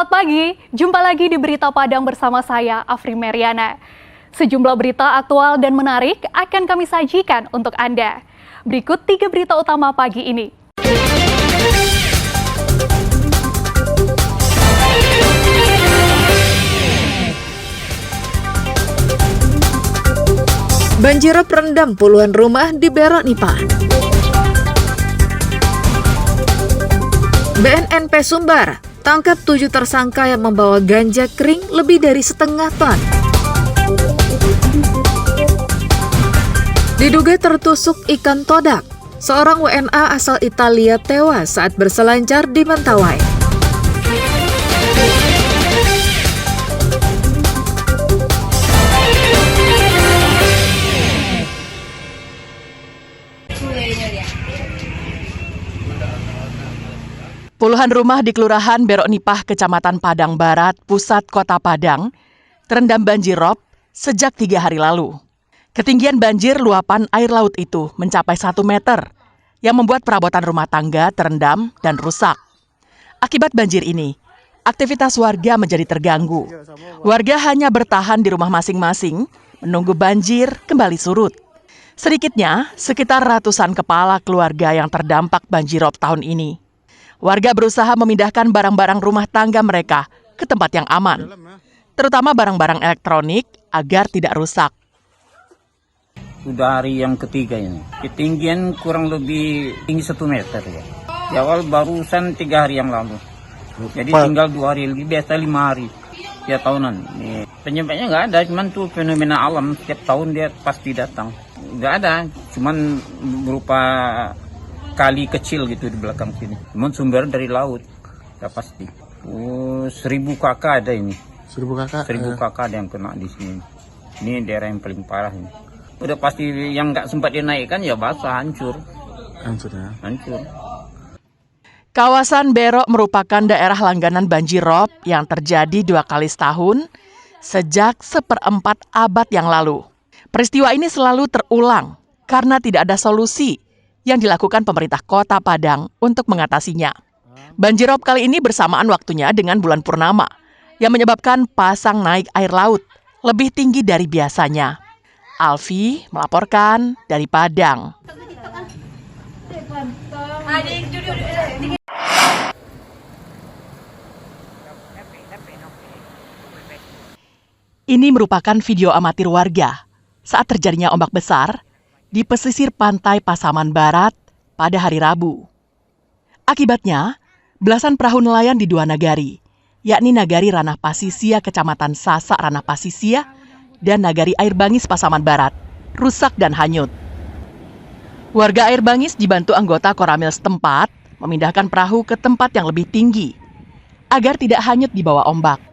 Selamat pagi, jumpa lagi di Berita Padang bersama saya, Afri Meriana. Sejumlah berita aktual dan menarik akan kami sajikan untuk Anda. Berikut 3 berita utama pagi ini. Banjirop rendam puluhan rumah di Berok Nipah. BNNP Sumbar tangkap 7 tersangka yang membawa ganja kering lebih dari setengah ton. Diduga tertusuk ikan todak, seorang WNA asal Italia tewas saat berselancar di Mentawai. Puluhan rumah di Kelurahan Berok Nipah, Kecamatan Padang Barat, Pusat Kota Padang, terendam banjir rob sejak 3 hari lalu. Ketinggian banjir luapan air laut itu mencapai 1 meter, yang membuat perabotan rumah tangga terendam dan rusak. Akibat banjir ini, aktivitas warga menjadi terganggu. Warga hanya bertahan di rumah masing-masing, menunggu banjir kembali surut. Sedikitnya, sekitar ratusan kepala keluarga yang terdampak banjir rob tahun ini. Warga berusaha memindahkan barang-barang rumah tangga mereka ke tempat yang aman, terutama barang-barang elektronik agar tidak rusak. Sudah hari yang ketiga ini. Ketinggian kurang lebih tinggi 1 meter ya. Di awal barusan 3 hari yang lalu. Jadi tinggal 2 hari, lebih biasa 5 hari. Ya tahunan. Penyebabnya nggak ada, cuman tuh fenomena alam. Setiap tahun dia pasti datang. Nggak ada, cuman berupa kali kecil gitu di belakang sini. Cuman sumber dari laut, ya pasti. 1000 kakak ada ini. 1000 kakak? 1000 kakak ada yang kena di sini. Ini daerah yang paling parah ini. Udah pasti yang nggak sempat dinaikkan ya basah, hancur. Hancur ya? Hancur. Kawasan Berok merupakan daerah langganan banjir rob yang terjadi 2 kali setahun sejak 1/4 abad yang lalu. Peristiwa ini selalu terulang karena tidak ada solusi yang dilakukan pemerintah Kota Padang untuk mengatasinya. Banjirop kali ini bersamaan waktunya dengan bulan purnama, yang menyebabkan pasang naik air laut lebih tinggi dari biasanya. Alfi melaporkan dari Padang. Ini merupakan video amatir warga saat terjadinya ombak besar di pesisir pantai Pasaman Barat pada hari Rabu. Akibatnya, belasan perahu nelayan di 2 nagari, yakni Nagari Ranah Pasisia Kecamatan Sasak Ranah Pasisia dan Nagari Air Bangis Pasaman Barat, rusak dan hanyut. Warga Air Bangis dibantu anggota Koramil setempat memindahkan perahu ke tempat yang lebih tinggi agar tidak hanyut di bawah ombak.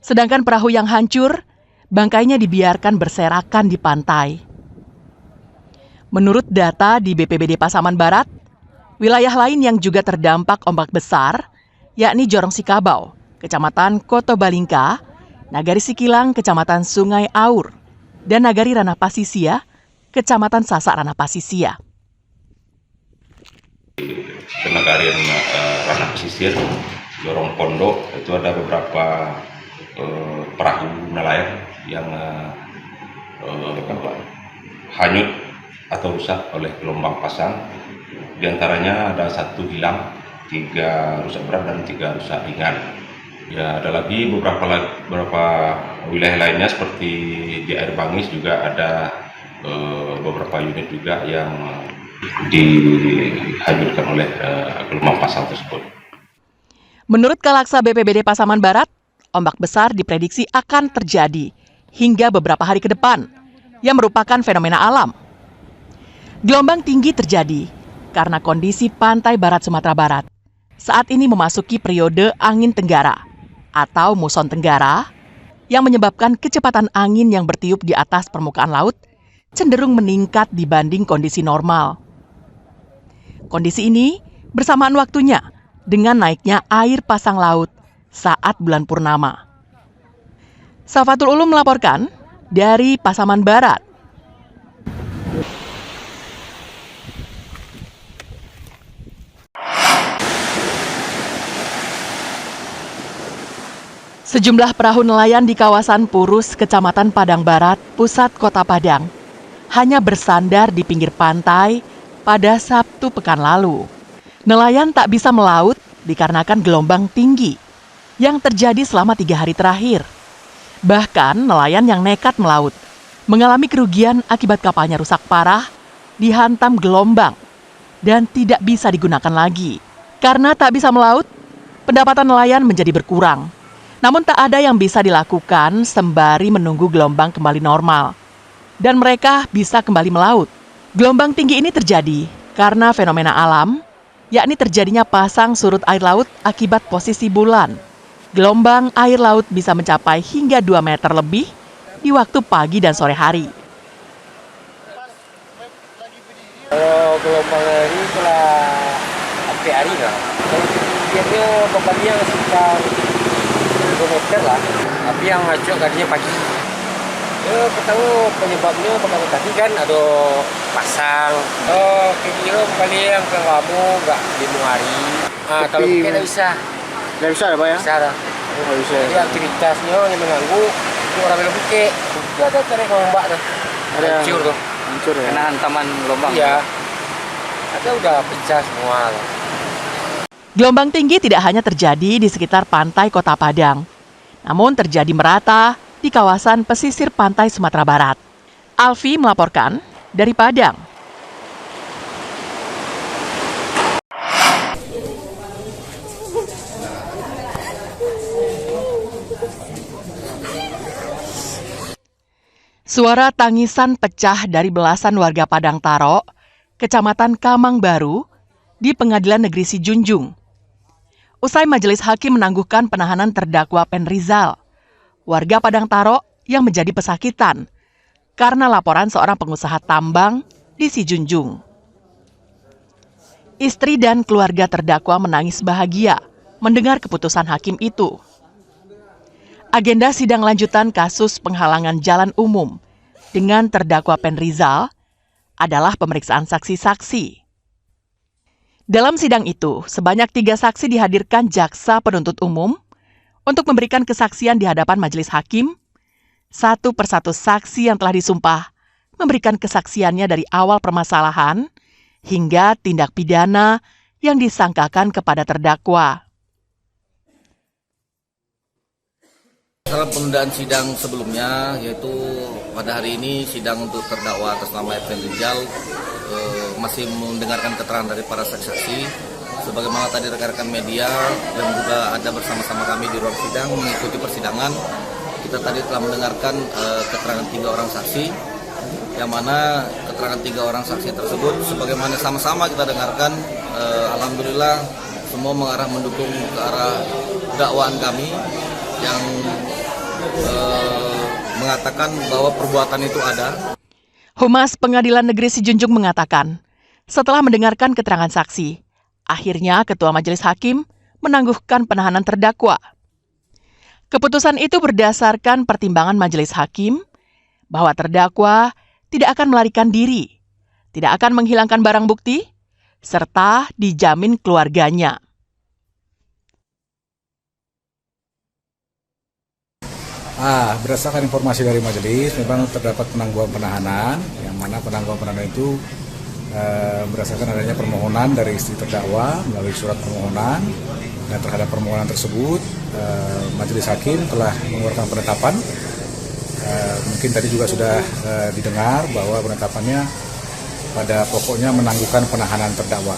Sedangkan perahu yang hancur, bangkainya dibiarkan berserakan di pantai. Menurut data di BPBD Pasaman Barat, wilayah lain yang juga terdampak ombak besar, yakni Jorong Sikabau, Kecamatan Koto Balingka, Nagari Sikilang, Kecamatan Sungai Aur, dan Nagari Ranah Pasisia, Kecamatan Sasak Ranah Pasisia. Di Nagari Ranah Pesisir, Jorong Pondok, itu ada beberapa perahu nelayan yang hanyut atau rusak oleh gelombang pasang. Di antaranya ada 1 hilang, 3 rusak berat dan 3 rusak ringan. Ya, ada lagi beberapa wilayah lainnya seperti di Air Bangis juga ada beberapa unit juga yang dihanyutkan oleh gelombang pasang tersebut. Menurut Kalaksa BPBD Pasaman Barat, ombak besar diprediksi akan terjadi hingga beberapa hari ke depan, yang merupakan fenomena alam. Gelombang tinggi terjadi karena kondisi pantai barat Sumatera Barat saat ini memasuki periode angin tenggara atau muson tenggara yang menyebabkan kecepatan angin yang bertiup di atas permukaan laut cenderung meningkat dibanding kondisi normal. Kondisi ini bersamaan waktunya dengan naiknya air pasang laut saat bulan purnama. Safatul Ulum melaporkan dari Pasaman Barat. Sejumlah perahu nelayan di kawasan Purus, Kecamatan Padang Barat, pusat Kota Padang, hanya bersandar di pinggir pantai pada Sabtu pekan lalu. Nelayan tak bisa melaut dikarenakan gelombang tinggi yang terjadi selama 3 hari terakhir. Bahkan nelayan yang nekat melaut mengalami kerugian akibat kapalnya rusak parah, dihantam gelombang, dan tidak bisa digunakan lagi. Karena tak bisa melaut, pendapatan nelayan menjadi berkurang. Namun tak ada yang bisa dilakukan sembari menunggu gelombang kembali normal. Dan mereka bisa kembali melaut. Gelombang tinggi ini terjadi karena fenomena alam, yakni terjadinya pasang surut air laut akibat posisi bulan. Gelombang air laut bisa mencapai hingga 2 meter lebih di waktu pagi dan sore hari. Kalau gelombang ini telah hampir hari lah. Biasanya kembalinya sekitar 2 meter lah. Tapi yang ngacok tadinya pagi. Ya, pertama penyebabnya pertama tadi kan ada pasang. Kira kembali yang ke kamu nggak di hari. Kalau mungkin nggak bisa. Nggak bisa ya Pak ya? Bisa lah. Nggak bisa. Jadi aktivitasnya yang mengganggu. Itu orang belum pikir. Itu ada tarik ombak tuh. Ada hancur tuh. hancur ya? Kena hantaman gelombang. Iya. Ada udah pecah semua. Gelombang tinggi tidak hanya terjadi di sekitar pantai Kota Padang, namun terjadi merata di kawasan pesisir pantai Sumatera Barat. Alfi melaporkan dari Padang. Suara tangisan pecah dari belasan warga Padang Taro, Kecamatan Kamang Baru, di Pengadilan Negeri Sijunjung. Usai majelis hakim menangguhkan penahanan terdakwa Pen Rizal, warga Padang Taro yang menjadi pesakitan karena laporan seorang pengusaha tambang di Sijunjung. Istri dan keluarga terdakwa menangis bahagia mendengar keputusan hakim itu. Agenda sidang lanjutan kasus penghalangan jalan umum dengan terdakwa Pen Rizal adalah pemeriksaan saksi-saksi. Dalam sidang itu, sebanyak 3 saksi dihadirkan jaksa penuntut umum untuk memberikan kesaksian di hadapan majelis hakim. Satu persatu saksi yang telah disumpah memberikan kesaksiannya dari awal permasalahan hingga tindak pidana yang disangkakan kepada terdakwa. Dalam penundaan sidang sebelumnya, yaitu pada hari ini sidang untuk terdakwa atas nama Pen Rizal masih mendengarkan keterangan dari para saksi-saksi. Sebagaimana tadi rekan-rekan media yang juga ada bersama-sama kami di ruang sidang mengikuti persidangan, kita tadi telah mendengarkan keterangan 3 orang saksi, yang mana keterangan 3 orang saksi tersebut sebagaimana sama-sama kita dengarkan, alhamdulillah semua mengarah mendukung ke arah dakwaan kami yang mengatakan bahwa perbuatan itu ada. Humas Pengadilan Negeri Sijunjung mengatakan, setelah mendengarkan keterangan saksi, akhirnya Ketua Majelis Hakim menangguhkan penahanan terdakwa. Keputusan itu berdasarkan pertimbangan Majelis Hakim bahwa terdakwa tidak akan melarikan diri, tidak akan menghilangkan barang bukti, serta dijamin keluarganya. Berdasarkan informasi dari majelis, memang terdapat penangguhan penahanan, yang mana penangguhan penahanan itu berdasarkan adanya permohonan dari istri terdakwa melalui surat permohonan, dan terhadap permohonan tersebut majelis hakim telah mengeluarkan penetapan. Mungkin tadi juga sudah didengar bahwa penetapannya pada pokoknya menangguhkan penahanan terdakwa.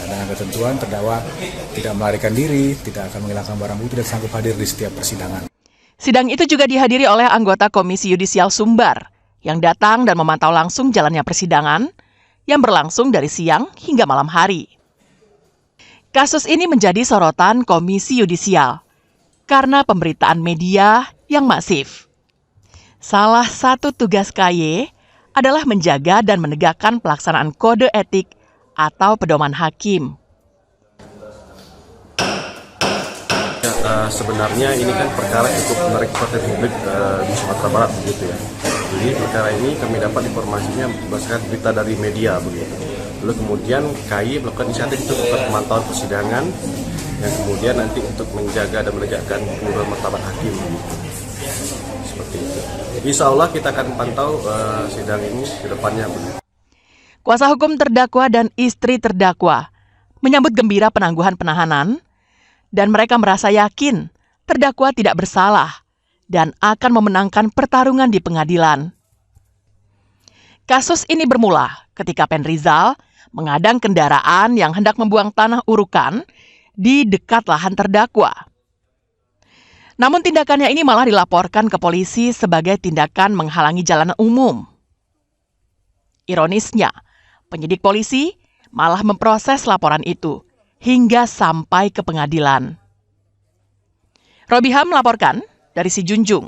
Dengan ketentuan terdakwa tidak melarikan diri, tidak akan menghilangkan barang bukti, dan sanggup hadir di setiap persidangan. Sidang itu juga dihadiri oleh anggota Komisi Yudisial Sumbar yang datang dan memantau langsung jalannya persidangan yang berlangsung dari siang hingga malam hari. Kasus ini menjadi sorotan Komisi Yudisial karena pemberitaan media yang masif. Salah satu tugas KY adalah menjaga dan menegakkan pelaksanaan kode etik atau pedoman hakim. Sebenarnya ini kan perkara cukup menarik perhatian publik di Sumatera Barat begitu ya. Jadi perkara ini kami dapat informasinya berdasarkan berita dari media begitu. Lalu kemudian KY melakukan inisiatif untuk melakukan pemantauan persidangan yang kemudian nanti untuk menjaga dan menegakkan nurul martabat hakim. Seperti itu. Insya Allah kita akan pantau sidang ini ke depannya. Kuasa hukum terdakwa dan istri terdakwa menyambut gembira penangguhan penahanan dan mereka merasa yakin terdakwa tidak bersalah dan akan memenangkan pertarungan di pengadilan. Kasus ini bermula ketika Pen Rizal mengadang kendaraan yang hendak membuang tanah urukan di dekat lahan terdakwa. Namun tindakannya ini malah dilaporkan ke polisi sebagai tindakan menghalangi jalanan umum. Ironisnya, penyidik polisi malah memproses laporan itu hingga sampai ke pengadilan. Robiham melaporkan dari Si Junjung.